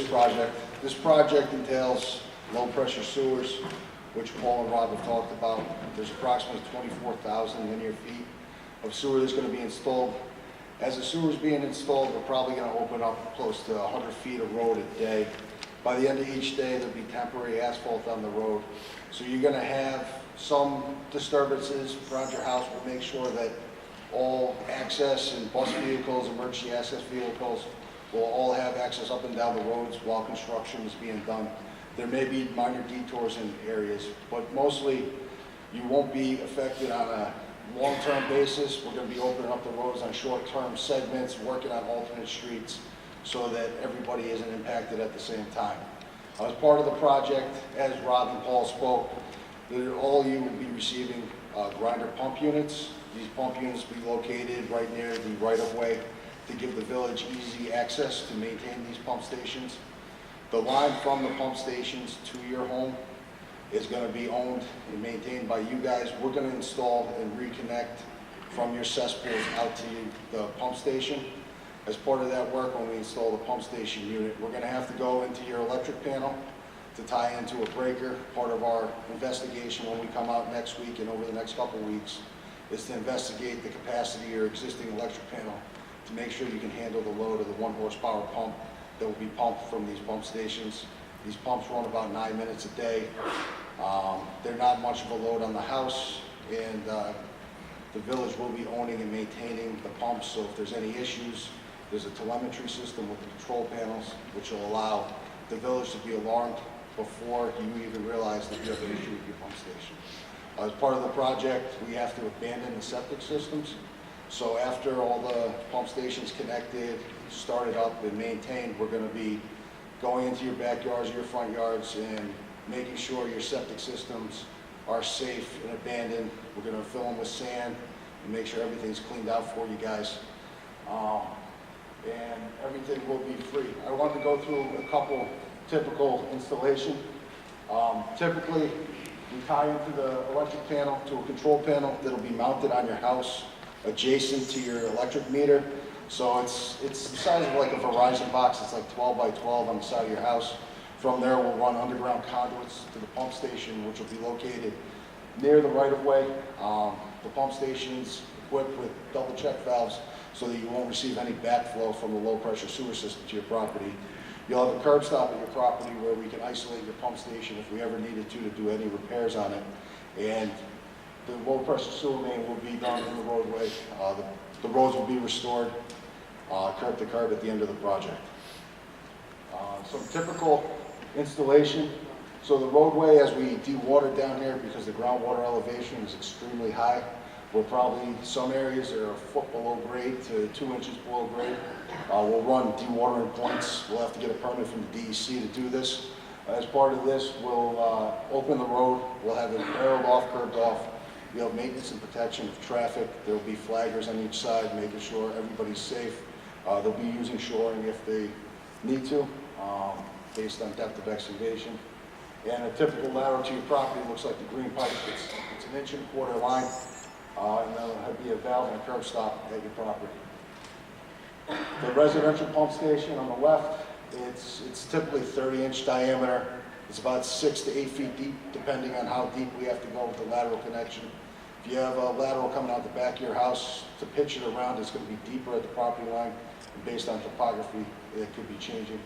project. This project entails low-pressure sewers, which Paul and Rob have talked about. There's approximately 24,000 linear feet of sewer that's going to be installed. As the sewer is being installed, we're probably going to open up close to 100 feet of road a day. By the end of each day, there'll be temporary asphalt on the road. So you're going to have some disturbances around your house. We'll make sure that all access and bus vehicles, emergency access vehicles, will all have access up and down the roads while construction is being done. There may be minor detours in areas, but mostly you won't be affected on a long-term basis. We're going to be opening up the roads on short-term segments, working on alternate streets so that everybody isn't impacted at the same time. As part of the project, as Rob and Paul spoke, all of you will be receiving grinder pump units. These pump units will be located right near the right-of-way to give the village easy access to maintain these pump stations. The line from the pump stations to your home is going to be owned and maintained by you guys. We're going to install and reconnect from your cesspools out to the pump station. As part of that work, when we install the pump station unit, we're going to have to go into your electric panel to tie into a breaker. Part of our investigation when we come out next week and over the next couple of weeks is to investigate the capacity of your existing electric panel to make sure you can handle the load of the 1 horsepower pump that will be pumped from these pump stations. These pumps run about 9 minutes a day. They're not much of a load on the house, and the village will be owning and maintaining the pumps, so if there's any issues, there's a telemetry system with the control panels, which will allow the village to be alarmed before you even realize that you have an issue with your pump station. As part of the project, we have to abandon the septic systems. So after all the pump stations connected, started up and maintained, we're going to be going into your backyards, your front yards, and making sure your septic systems are safe and abandoned. We're going to fill them with sand and make sure everything's cleaned out for you guys. And everything will be free. I wanted to go through a couple typical installation. Typically, we tie into the electric panel to a control panel that'll be mounted on your house adjacent to your electric meter. So it's the size of like a Verizon box. It's like 12 by 12 on the side of your house. From there, we'll run underground conduits to the pump station, which will be located near the right-of-way. The pump station's equipped with double check valves so that you won't receive any backflow from the low-pressure sewer system to your property. You'll have a curb stop at your property where we can isolate your pump station if we ever needed to do any repairs on it. And the low-pressure sewer main will be done in the roadway. The roads will be restored curb to curb at the end of the project. Some typical installation. So the roadway, as we de-water down here, because the groundwater elevation is extremely high, we're probably, some areas are a foot below grade to 2 inches below grade. We'll run dewatering points. We'll have to get a permit from the DEC to do this. As part of this, we'll open the road. We'll have it barreled off, curbed off. We'll have maintenance and protection of traffic. There'll be flaggers on each side, making sure everybody's safe. They'll be using shoring if they need to, based on depth of excavation. And a typical lateral to your property looks like the green pipe. It's an 1.25 inch line, and there'll be a valve and a curb stop at your property. The residential pump station on the left, it's typically 30-inch diameter. It's about 6 to 8 feet deep, depending on how deep we have to go with the lateral connection. If you have a lateral coming out the back of your house, to pitch it around, it's going to be deeper at the property line. And based on topography, it could be changing.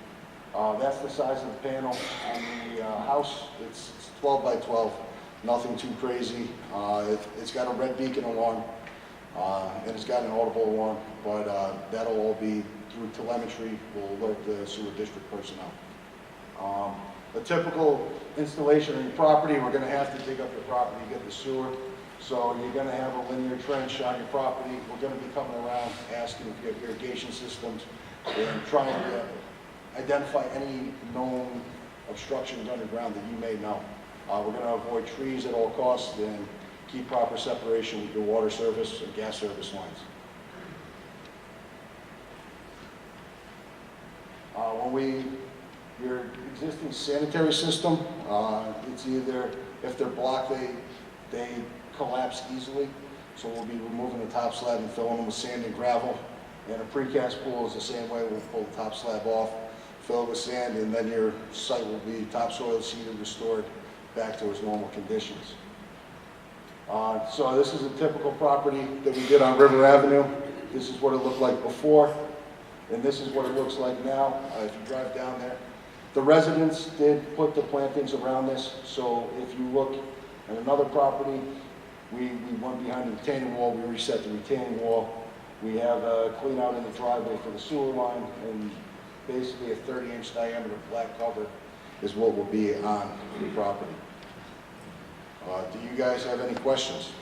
That's the size of the panel on the house. It's 12 by 12, nothing too crazy. It's got a red beacon alarm, and it's got an audible alarm, but that'll all be through telemetry. We'll alert the sewer district personnel. A typical installation on your property, we're going to have to dig up your property to get the sewer. So you're going to have a linear trench on your property. We're going to be coming around asking if you have irrigation systems and trying to identify any known obstructions underground that you may know. We're going to avoid trees at all costs and keep proper separation with your water service and gas service lines. Your existing sanitary system, it's either, if they're blocked, they collapse easily. So we'll be removing the top slab and filling them with sand and gravel. And a precast pool is the same way. We'll pull the top slab off, fill it with sand, and then your site will be topsoil seeded, restored back to its normal conditions. So this is a typical property that we did on River Avenue. This is what it looked like before, and this is what it looks like now if you drive down there. The residents did put the plantings around this, so if you look at another property, we went behind the retaining wall, we reset the retaining wall. We have a clean out in the driveway for the sewer line, and basically a 30-inch diameter black cover is what will be on the property. Do you guys have any questions?